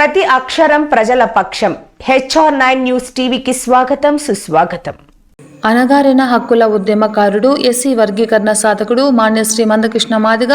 ప్రతి అక్షరం ప్రజల పక్షం. HR9 న్యూస్ టీవీకి స్వాగతం, సుస్వాగతం. అనగారిన హక్కుల ఉద్యమకారుడు, ఎస్సీ వర్గీకరణ సాధకుడు మాన్యశ్రీ మందకృష్ణ మాదిగ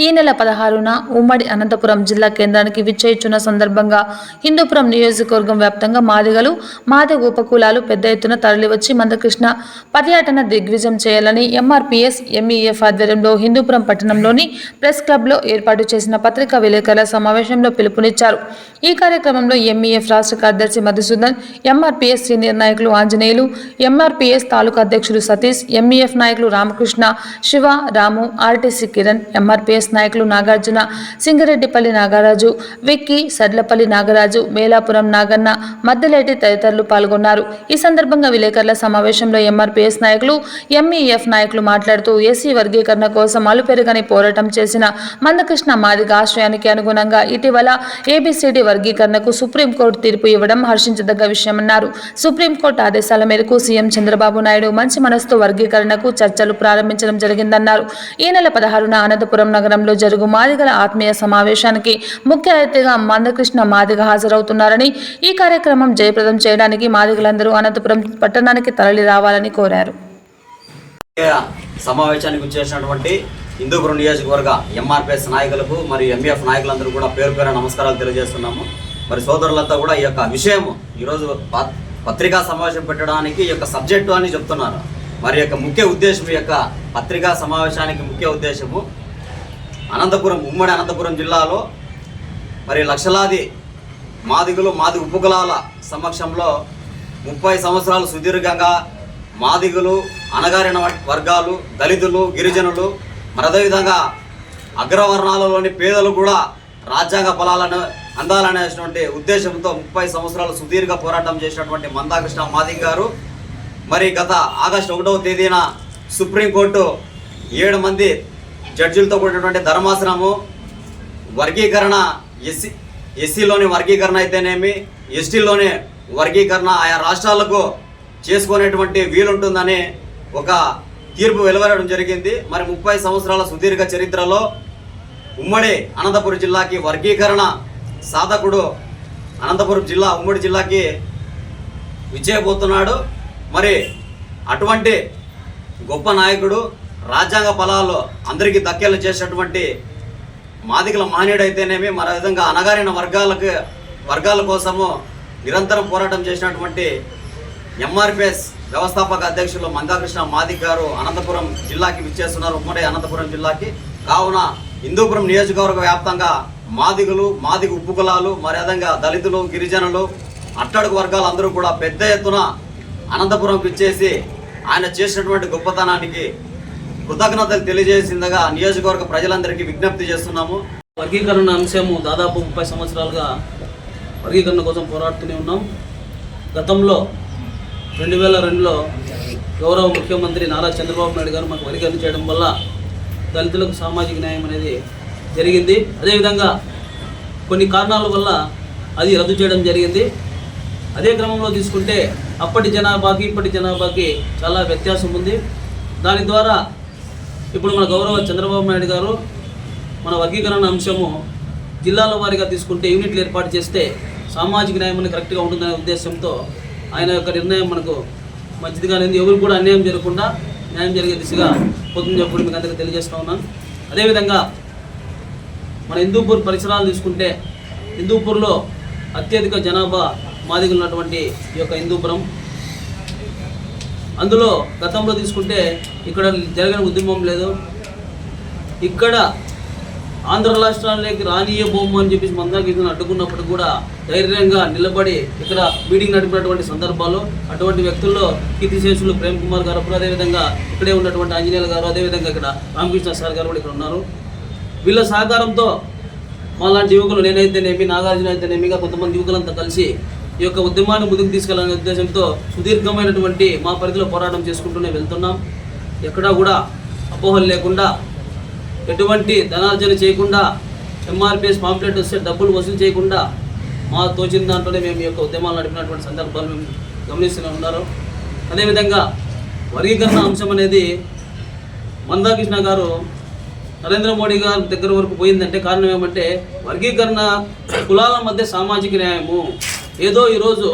ఈ నెల 16న ఉమ్మడి అనంతపురం జిల్లా కేంద్రానికి విచ్చేయుచున్న సందర్భంగా హిందూపురం నియోజకవర్గం వ్యాప్తంగా మాదిగలు, మాదిగ ఉపకులాలు పెద్ద ఎత్తున తరలివచ్చి మందకృష్ణ పర్యటన దిగ్విజయం చేయాలని MRPS MEF ఆధ్వర్యంలో హిందూపురం పట్టణంలోని ప్రెస్ క్లబ్లో ఏర్పాటు చేసిన పత్రికా విలేకరుల సమావేశంలో పిలుపునిచ్చారు. ఈ కార్యక్రమంలో MEF రాష్ట్ర కార్యదర్శి మధుసూదన్, MRPS సీనియర్ నాయకులు ఆంజనేయులు, MRPS తాలూకా అధ్యక్షులు సతీష్, MEF నాయకులు రామకృష్ణ, శివ, రాము, RTC కిరణ్, MRPS నాయకులు నాగార్జున, సింగరెడ్డిపల్లి నాగరాజు, విక్కీ, సడ్లపల్లి నాగరాజు, మేలాపురం నాగన్న, మద్దలేటి తదితరులు పాల్గొన్నారు. ఈ సందర్భంగా విలేకరుల సమావేశంలో MRPS నాయకులు, MEF నాయకులు మాట్లాడుతూ ఎస్సీ వర్గీకరణ కోసం అలుపెరుగని పోరాటం చేసిన మందకృష్ణ మాదిగ ఆశ్రయానికి అనుగుణంగా ఇటీవల ABCD వర్గీకరణకు సుప్రీంకోర్టు తీర్పు ఇవ్వడం హర్షించదగ్గ విషయమన్నారు. సుప్రీంకోర్టు ఆదేశాల మేరకు సీఎం చంద్రబాబు నాయుడు మంచి మనసుతో వర్గీకరణకు చర్చలు ప్రారంభించడం జరిగిందన్నారు. ఈ నెల 16న అనంతపురం నగరంలో జరుగు మాదిగల ఆత్మీయ సమావేశానికి ముఖ్య అతిథిగా మందకృష్ణ మాదిగ హాజరవుతున్నారని, ఈ కార్యక్రమం జయప్రదం చేయడానికి మాదిగలందరూ అనంతపురం పట్టణానికి తరలి రావాలని కోరారు. సమావేశానికి వచ్చేసినటువంటి హిందూపురం నియోజకవర్గ MRPS నాయకులకు మరియు MEF నాయకులందరూ కూడా పేరు పేరు నమస్కారాలు తెలియజేస్తున్నాము. మరి సోదరులంతా కూడా ఈ యొక్క విషయము ఈరోజు పత్రికా సమావేశం పెట్టడానికి ఈ యొక్క సబ్జెక్టు అని చెప్తున్నారు. మరి యొక్క ముఖ్య ఉద్దేశం, ఈ యొక్క పత్రికా సమావేశానికి ముఖ్య ఉద్దేశము ఉమ్మడి అనంతపురం జిల్లాలో మరి లక్షలాది మాదిగలు, మాదిగ ఉపకులాల సమక్షంలో 30 సంవత్సరాలు సుదీర్ఘంగా మాదిగలు, అణగారిన వర్గాలు, దళితులు, గిరిజనులు, మరి అదేవిధంగా అగ్రవర్ణాలలోని పేదలు కూడా రాజ్యాంగ ఫలాలను అందాలనేటువంటి ఉద్దేశంతో 30 సంవత్సరాలు సుదీర్ఘ పోరాటం చేసినటువంటి మందకృష్ణ మాదిగ గారు మరి గత ఆగస్టు 1వ తేదీన సుప్రీంకోర్టు 7 మంది జడ్జిలతో కూడినటువంటి ధర్మాసనము వర్గీకరణ, ఎస్సీలోని వర్గీకరణ అయితేనేమి, STలోని వర్గీకరణ ఆయా రాష్ట్రాలకు చేసుకునేటువంటి వీలుంటుందని ఒక తీర్పు వెలువడడం జరిగింది. మరి 30 సంవత్సరాల సుదీర్ఘ చరిత్రలో ఉమ్మడి అనంతపురం జిల్లాకి వర్గీకరణ సాధకుడు అనంతపురం జిల్లా ఉమ్మడి జిల్లాకి విచ్చేయబోతున్నాడు. మరి అటువంటి గొప్ప నాయకుడు, రాజ్యాంగ ఫలాలు అందరికీ దక్కేలా చేసినటువంటి మాదిగల మహనీయుడు అయితేనేమి, మరి విధంగా అణగారిన వర్గాల కోసము నిరంతరం పోరాటం చేసినటువంటి MRPS వ్యవస్థాపక అధ్యక్షులు మందకృష్ణ మాదిగ గారు అనంతపురం జిల్లాకి విచ్చేస్తున్నారు, ఉమ్మడి అనంతపురం జిల్లాకి. కావున హిందూపురం నియోజకవర్గ వ్యాప్తంగా మాదిగలు, మాదిగ ఉపకులాలు, మరి విధంగా దళితులు, గిరిజనులు, అట్టడుగు వర్గాలు అందరూ కూడా పెద్ద ఎత్తున అనంతపురంకి ఇచ్చేసి ఆయన చేసినటువంటి గొప్పతనానికి కృతజ్ఞతలు తెలియజేసిందిగా నియోజకవర్గ ప్రజలందరికీ విజ్ఞప్తి చేస్తున్నాము. వర్గీకరణ అంశము దాదాపు 30 సంవత్సరాలుగా వర్గీకరణ కోసం పోరాడుతూనే ఉన్నాం. గతంలో 2002లో గౌరవ ముఖ్యమంత్రి నారా చంద్రబాబు నాయుడు గారు మాకు వర్గీకరణ చేయడం వల్ల దళితులకు సామాజిక న్యాయం అనేది జరిగింది. అదేవిధంగా కొన్ని కారణాల వల్ల అది రద్దు చేయడం జరిగింది. అదే క్రమంలో తీసుకుంటే అప్పటి జనాభాకి ఇప్పటి జనాభాకి చాలా వ్యత్యాసం ఉంది. దాని ద్వారా ఇప్పుడు మన గౌరవ చంద్రబాబు నాయుడు గారు మన వర్గీకరణ అంశము జిల్లాల వారీగా తీసుకుంటే యూనిట్లు ఏర్పాటు చేస్తే సామాజిక న్యాయం అనేది కరెక్ట్గా ఉంటుందనే ఉద్దేశంతో ఆయన యొక్క నిర్ణయం మనకు మంచిదిగా లేదు. ఎవరు కూడా అన్యాయం జరగకుండా న్యాయం జరిగే దిశగా పోతుందని చెప్పి మీకు అందరికీ తెలియజేస్తూ ఉన్నాను. అదేవిధంగా మన హిందూపూర్ పరిసరాలు తీసుకుంటే హిందూపూర్లో అత్యధిక జనాభా మాదిగలు ఉన్నటువంటి ఈ యొక్క హిందూపురం, అందులో గతంలో తీసుకుంటే ఇక్కడ జరిగిన ఉద్యమం లేదు. ఇక్కడ ఆంధ్ర రాష్ట్రాల్లోకి రానియబోము అని చెప్పేసి మందకృష్ణను అడ్డుకున్నప్పుడు కూడా ధైర్యంగా నిలబడి ఇక్కడ మీటింగ్ నడిపినటువంటి సందర్భాలు, అటువంటి వ్యక్తుల్లో కీర్తిశేషులు ప్రేమ్ కుమార్ గారు, అదేవిధంగా ఇక్కడే ఉన్నటువంటి ఆంజనేయులు గారు, అదేవిధంగా ఇక్కడ రామకృష్ణ సార్ గారు కూడా ఇక్కడ ఉన్నారు. వీళ్ళ సహకారంతో మాలాంటి యువకులు, నేనైతేనేమి, నాగార్జున అయితేనేమిగా కొంతమంది యువకులంతా కలిసి ఈ యొక్క ఉద్యమాన్ని ముందుకు తీసుకెళ్లాలనే ఉద్దేశంతో సుదీర్ఘమైనటువంటి మా పరిధిలో పోరాటం చేసుకుంటూనే వెళ్తున్నాం. ఎక్కడా కూడా అపోహలు లేకుండా, ఎటువంటి ధనార్జన చేయకుండా, MRPS పాంప్లెట్ వస్తే డబ్బులు వసూలు చేయకుండా మా తోచిన దాంట్లోనే మేము ఈ యొక్క ఉద్యమాలు నడిపినటువంటి సందర్భాలు మేము గమనిస్తూనే ఉన్నారు. అదేవిధంగా వర్గీకరణ అంశం అనేది మందకృష్ణ గారు నరేంద్ర మోడీ గారి దగ్గర వరకు పోయిందంటే కారణం ఏమంటే వర్గీకరణ, కులాల మధ్య సామాజిక న్యాయము. ఏదో ఈరోజు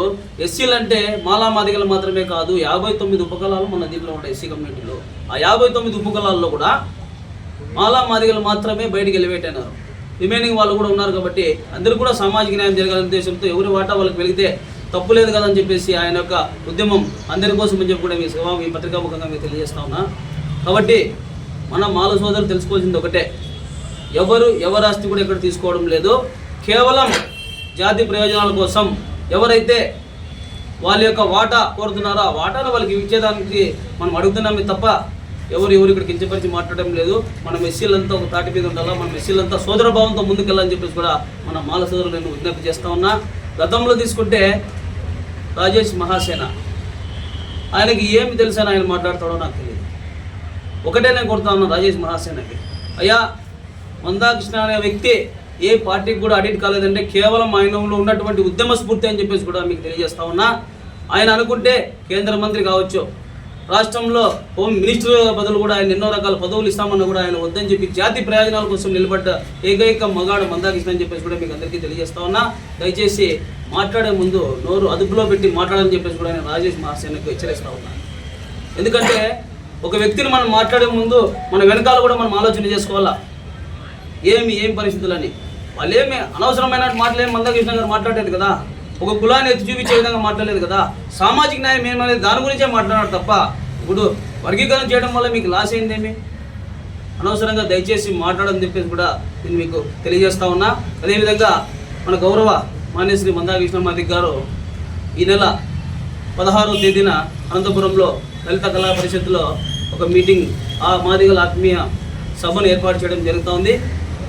ఎస్సీలు అంటే మాలామాదిగలు మాత్రమే కాదు, 59 ఉపకులాలు మన దీంట్లో ఉంటాయి ఎస్సీ కమ్యూనిటీలో. ఆ 59 ఉపకులాల్లో కూడా మాలామాదిగలు మాత్రమే బయటికి ఎలివేట్ అయినారు. రిమైనింగ్ వాళ్ళు కూడా ఉన్నారు. కాబట్టి అందరూ కూడా సామాజిక న్యాయం జరగాలనే ఉద్దేశంతో ఎవరి వాటా వాళ్ళకి వెలిగితే తప్పు లేదు కదని చెప్పేసి ఆయన యొక్క ఉద్యమం అందరి కోసం అని చెప్పి కూడా మీ పత్రికాముఖంగా మీకు తెలియజేస్తా ఉన్నా. కాబట్టి మన మాల సోదరులు తెలుసుకోవాల్సింది ఒకటే, ఎవరి ఆస్తి కూడా ఇక్కడ తీసుకోవడం లేదు. కేవలం జాతి ప్రయోజనాల కోసం ఎవరైతే వాళ్ళ యొక్క వాటా కోరుతున్నారో ఆ వాటాను వాళ్ళకి ఇచ్చేదానికి మనం అడుగుతున్నామే తప్ప ఎవరు ఇక్కడ కించపరిచి మాట్లాడడం లేదు. మనం ఎస్సీలంతా ఒక తాటి మీద ఉండాలా, మనం ఎస్సీలంతా సోదర భావంతో ముందుకెళ్ళాలని చెప్పేసి కూడా మన మాల సోదరులు నేను విజ్ఞప్తి చేస్తా ఉన్నా. గతంలో తీసుకుంటే రాజేష్ మహాసేన, ఆయనకి ఏమి తెలుసని ఆయన మాట్లాడతాడో నాకు తెలియదు. ఒకటే నేను కొడతా ఉన్నాను రాజేష్ మహాసేనకి, అయ్యా మందాకృష్ణ అనే వ్యక్తి ఏ పార్టీకి కూడా అడిట్ కాలేదంటే కేవలం ఆయనలో ఉన్నటువంటి ఉద్యమ స్ఫూర్తి అని చెప్పేసి కూడా మీకు తెలియజేస్తా ఉన్నా. ఆయన అనుకుంటే కేంద్ర మంత్రి కావచ్చు, రాష్ట్రంలో హోమ్ మినిస్టర్ బదులు కూడా ఆయన ఎన్నో రకాల పదవులు ఇస్తామన్నా కూడా ఆయన వద్దని చెప్పి జాతి ప్రయోజనాల కోసం నిలబడ్డ ఏకైక మగాడు మందాకృష్ణ అని చెప్పేసి కూడా మీకు అందరికీ తెలియజేస్తా ఉన్నా. దయచేసి మాట్లాడే ముందు నోరు అదుపులో పెట్టి మాట్లాడని చెప్పేసి కూడా నేను రాజేష్ మహాసేనకు హెచ్చరిస్తా ఉన్నాను. ఎందుకంటే ఒక వ్యక్తిని మనం మాట్లాడే ముందు మన వెనకాల కూడా మనం ఆలోచన చేసుకోవాలా, ఏం పరిస్థితులని. వాళ్ళు ఏమి అనవసరమైన మాటలేమి మందాకృష్ణ గారు మాట్లాడలేదు కదా, ఒక కులాన్ని ఎత్తి చూపించే విధంగా మాట్లాడలేదు కదా. సామాజిక న్యాయం ఏమనేది దాని గురించే మాట్లాడారు తప్ప ఇప్పుడు వర్గీకరణ చేయడం వల్ల మీకు లాస్ అయిందేమి అనవసరంగా దయచేసి మాట్లాడని చెప్పేసి కూడా నేను మీకు తెలియజేస్తా ఉన్నా. అదేవిధంగా మన గౌరవ మాన్యశ్రీ మందాకృష్ణ మాదిగ గారు ఈ నెల 16వ తేదీన అనంతపురంలో లలిత కళా పరిషత్తులో ఒక మీటింగ్, ఆ మాదిగల ఆత్మీయ సభను ఏర్పాటు చేయడం జరుగుతోంది.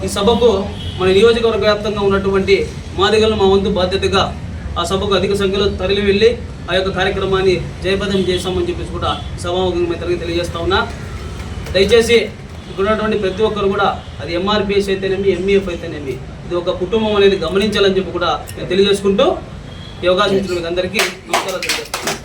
ఈ సభకు మన నియోజకవర్గ వ్యాప్తంగా ఉన్నటువంటి మాదిగలను మా వంతు బాధ్యతగా ఆ సభకు అధిక సంఖ్యలో తరలి వెళ్ళి ఆ యొక్క కార్యక్రమాన్ని జయప్రదం చేస్తామని చెప్పేసి కూడా సభాముఖంగా తెలియజేస్తా ఉన్నా. దయచేసి ఇక్కడ ఉన్నటువంటి ప్రతి ఒక్కరు కూడా అది ఎంఆర్పిఎస్ అయితేనేమి, ఎంఈఎఫ్ అయితేనేమి, ఇది ఒక కుటుంబం అనేది గమనించాలని చెప్పి కూడా నేను తెలియజేసుకుంటూ ఈ అవకాశం ఇచ్చిన మీకు అందరికీ నమస్కారాలు తెలియజేస్తాను.